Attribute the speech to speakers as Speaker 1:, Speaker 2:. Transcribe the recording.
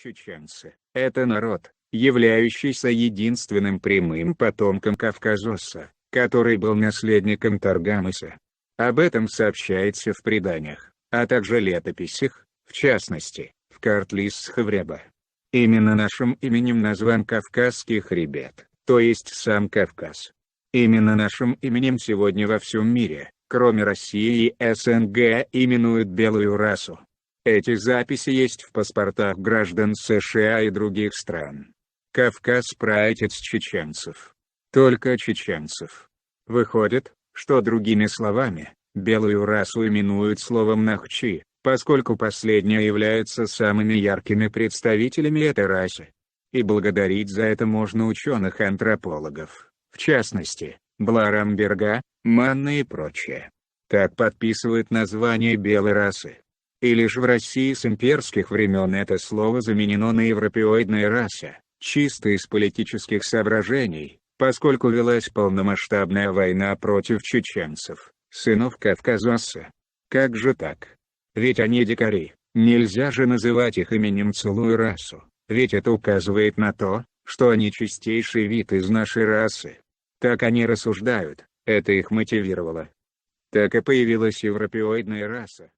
Speaker 1: Чеченцы – это народ, являющийся единственным прямым потомком Кавказоса, который был наследником Таргамыса. Об этом сообщается в преданиях, а также летописях, в частности, в Картлис-Хавреба. Именно нашим именем назван Кавказский хребет, то есть сам Кавказ. Именно нашим именем сегодня во всем мире, кроме России и СНГ, именуют белую расу. Эти записи есть в паспортах граждан США и других стран. Кавказ – праотец чеченцев. Только чеченцев. Выходит, что другими словами, белую расу именуют словом нахчи, поскольку последняя является самыми яркими представителями этой расы. И благодарить за это можно ученых-антропологов, в частности, Бларамберга, Манна и прочее. Так подписывают название белой расы. И лишь в России с имперских времен это слово заменено на европеоидная раса, чисто из политических соображений, поскольку велась полномасштабная война против чеченцев, сынов Кавказоса. Как же так? Ведь они дикари, нельзя же называть их именем целую расу, ведь это указывает на то, что они чистейший вид из нашей расы. Так они рассуждают, это их мотивировало. Так и появилась европеоидная раса.